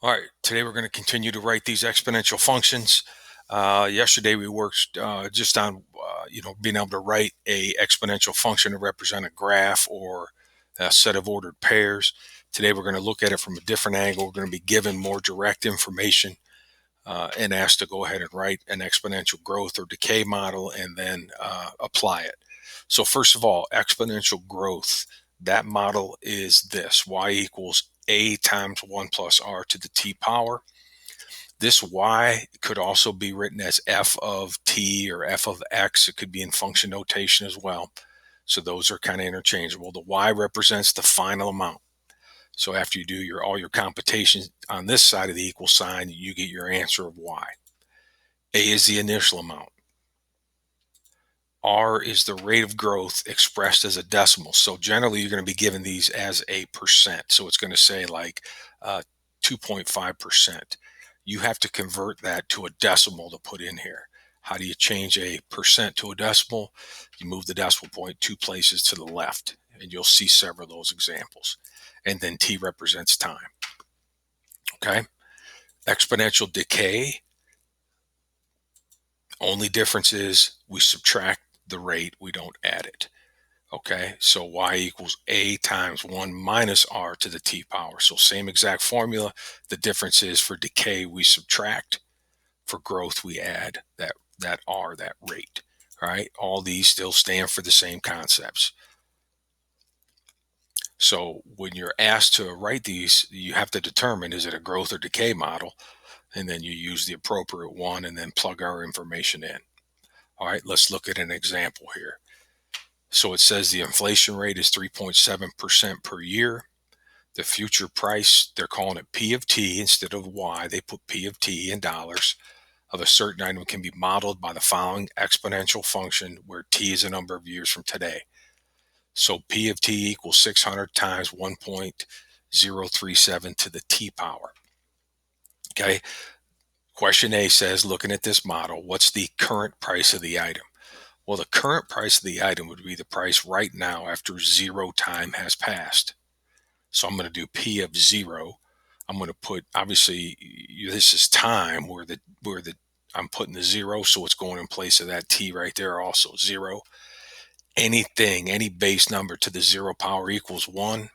All right, today we're going to continue to write these exponential functions. Yesterday we worked just on being able to write a exponential function to represent a graph or a set of ordered pairs. Today we're going to look at it from a different angle. We're going to be given more direct information and asked to go ahead and write an exponential growth or decay model and then apply it. So first of all, exponential growth, that model is this: y equals a times 1 plus r to the t power. This y could also be written as f of t or f of x. It could be in function notation as well. So those are kind of interchangeable. The y represents the final amount. So after you do all your computations on this side of the equal sign, you get your answer of y. A is the initial amount. R is the rate of growth expressed as a decimal. So generally you're going to be given these as a percent. So it's going to say like 2.5%. You have to convert that to a decimal to put in here. How do you change a percent to a decimal? You move the decimal point 2 places to the left, and you'll see several of those examples. And then T represents time. Okay. Exponential decay. Only difference is we subtract the rate, we don't add it. Okay, so y equals a times 1 minus r to the t power. So same exact formula. The difference is for decay, we subtract. For growth, we add that r, that rate. All right, all these still stand for the same concepts. So when you're asked to write these, you have to determine, is it a growth or decay model? And then you use the appropriate one and then plug our information in. All right, let's look at an example here. So it says the inflation rate is 3.7% per year. The future price, they're calling it P of T instead of Y. They put P of T in dollars of a certain item can be modeled by the following exponential function where T is a number of years from today. So P of T equals 600 times 1.037 to the T power. Okay. Question A says, looking at this model, what's the current price of the item? Well, the current price of the item would be the price right now after 0 time has passed. So I'm going to do P of 0. I'm going to put, obviously, this is time where I'm putting the 0, so it's going in place of that T right there also, 0. Anything, any base number to the 0 power equals 1.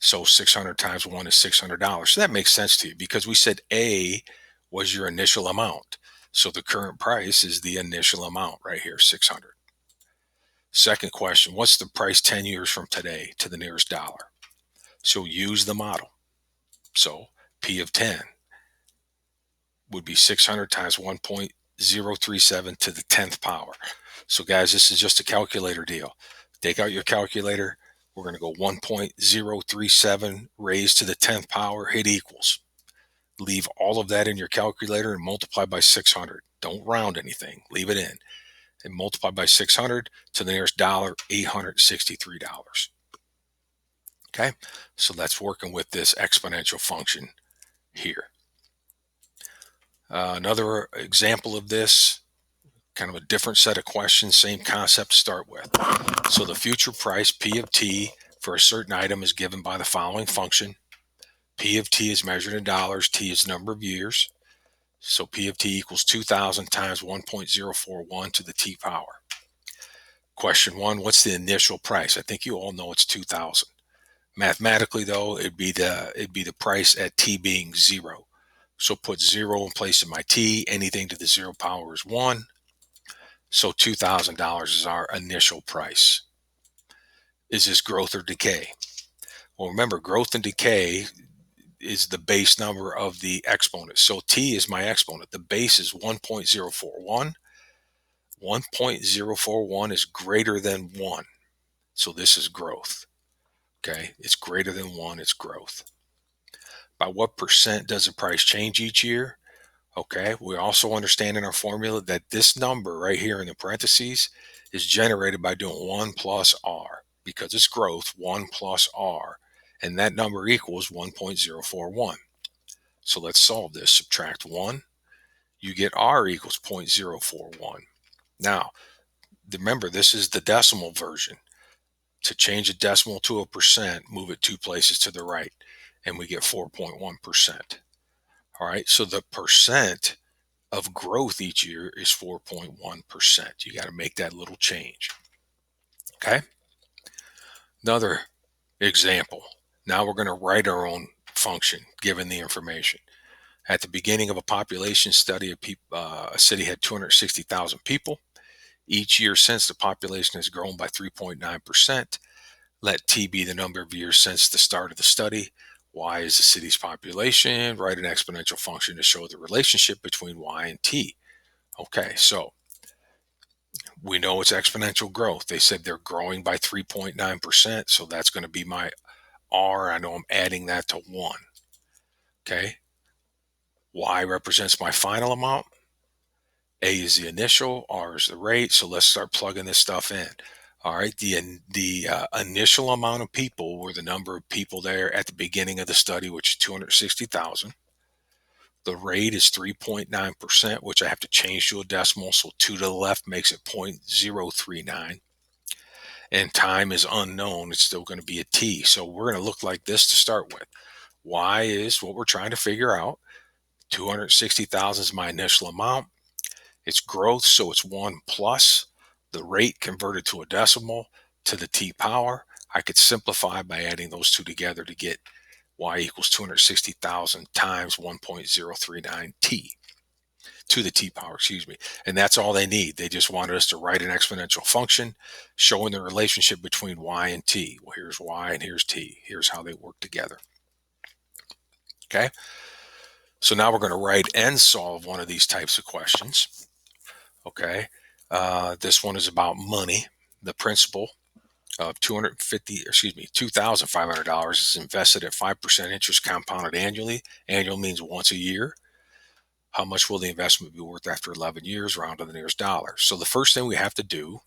So 600 times 1 is $600. So that makes sense to you because we said A was your initial amount. So the current price is the initial amount right here, 600. Second question, what's the price 10 years from today to the nearest dollar? So use the model. So P of 10 would be 600 times 1.037 to the 10th power. So guys, this is just a calculator deal. Take out your calculator. We're going to go 1.037 raised to the 10th power, hit equals. Leave all of that in your calculator and multiply by 600. Don't round anything. Leave it in. And multiply by 600 to the nearest dollar, $863. Okay, so that's working with this exponential function here. Another example of this, kind of a different set of questions, same concept to start with. So the future price, P of T, for a certain item is given by the following function. P of T is measured in dollars. T is the number of years. So P of T equals 2,000 times 1.041 to the T power. Question 1, what's the initial price? I think you all know it's 2,000. Mathematically, though, it'd be the price at T being 0. So put 0 in place of my T. Anything to the 0 power is 1. So $2,000 is our initial price. Is this growth or decay? Well, remember, growth and decay is the base number of the exponent. So T is my exponent. The base is 1.041. 1.041 is greater than 1. So this is growth. Okay, it's greater than 1, it's growth. By what percent does the price change each year? Okay, we also understand in our formula that this number right here in the parentheses is generated by doing 1 plus r. Because it's growth, 1 plus r. And that number equals 1.041. So let's solve this. Subtract 1. You get r equals 0.041. Now, remember, this is the decimal version. To change a decimal to a percent, move it 2 places to the right, and we get 4.1%. All right, so the percent of growth each year is 4.1%. You got to make that little change. Okay. Another example. Now we're going to write our own function given the information. At the beginning of a population study, a city had 260,000 people. Each year since, the population has grown by 3.9%. Let T be the number of years since the start of the study. Y is the city's population. Write an exponential function to show the relationship between Y and T. Okay, so we know it's exponential growth. They said they're growing by 3.9%. So that's going to be my R. I know I'm adding that to 1. Okay. Y represents my final amount. A is the initial. R is the rate. So let's start plugging this stuff in. All right. The initial amount of people were the number of people there at the beginning of the study, which is 260,000. The rate is 3.9%, which I have to change to a decimal. So 2 to the left makes it 0.039. And time is unknown. It's still going to be a T. So we're going to look like this to start with. Y is what we're trying to figure out. 260,000 is my initial amount. It's growth, so it's 1 plus the rate converted to a decimal to the T power. I could simplify by adding those two together to get Y equals 260,000 times 1.039 T to the T power, excuse me. And that's all they need. They just wanted us to write an exponential function showing the relationship between Y and T. Well, here's Y and here's T. Here's how they work together. Okay. So now we're going to write and solve one of these types of questions. Okay. This one is about money. The principal of $2,500 is invested at 5% interest compounded annually. Annual means once a year. How much will the investment be worth after 11 years? Round to the nearest dollar. So the first thing we have to do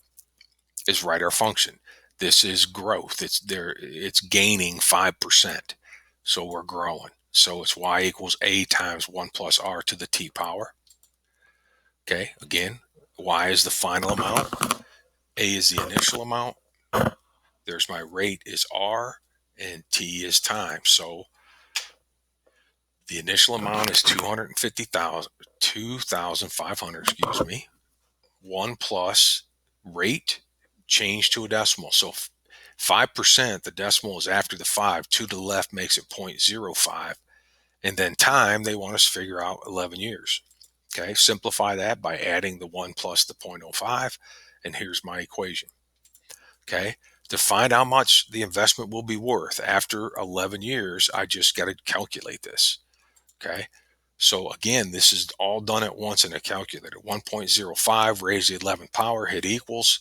is write our function. This is growth. It's gaining 5%. So we're growing. So it's Y equals A times 1 plus R to the T power. Okay, again, Y is the final amount. A is the initial amount. There's my rate is R and T is time. So the initial amount is 2,500, excuse me. 1 plus rate change to a decimal. So 5%, the decimal is after the 5. 2 to the left makes it 0.05. And then time, they want us to figure out 11 years. Okay, simplify that by adding the 1 plus the 0.05. And here's my equation. Okay, to find how much the investment will be worth after 11 years, I just got to calculate this. Okay, so again, this is all done at once in a calculator. 1.05, raise the 11th power, hit equals,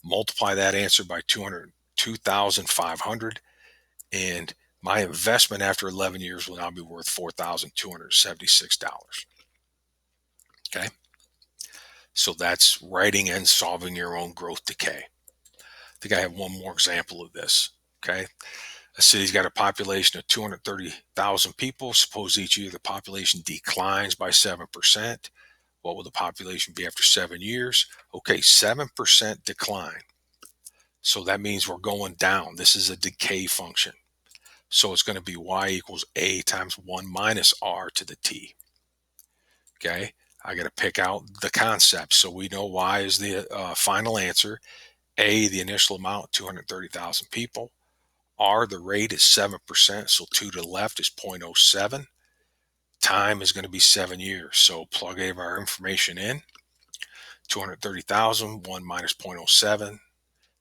multiply that answer by 2,500, and my investment after 11 years will now be worth $4,276. Okay, so that's writing and solving your own growth decay. I think I have one more example of this. Okay. A city's got a population of 230,000 people. Suppose each year the population declines by 7%. What will the population be after 7 years? Okay, 7% decline. So that means we're going down. This is a decay function. So it's going to be Y equals A times 1 minus R to the T. Okay, I got to pick out the concept. So we know Y is the final answer. A, the initial amount, 230,000 people. R, the rate is 7%, so 2 to the left is 0.07. Time is going to be 7 years, so plug our information in. 230,000, 1 minus 0.07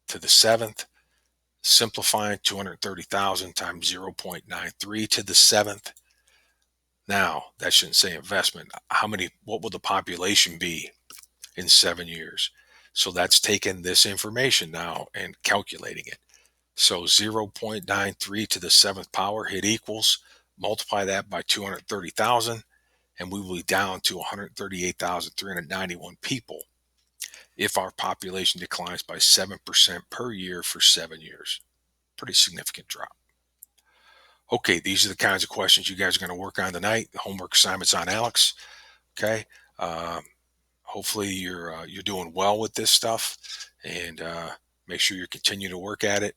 to the 7th. Simplifying 230,000 times 0.93 to the 7th. Now, that shouldn't say investment. What will the population be in 7 years? So that's taking this information now and calculating it. So 0.93 to the 7th power, hit equals, multiply that by 230,000, and we will be down to 138,391 people if our population declines by 7% per year for 7 years. Pretty significant drop. Okay, these are the kinds of questions you guys are going to work on tonight. The homework assignment's on Alex. Okay, hopefully you're doing well with this stuff, and make sure you continue to work at it.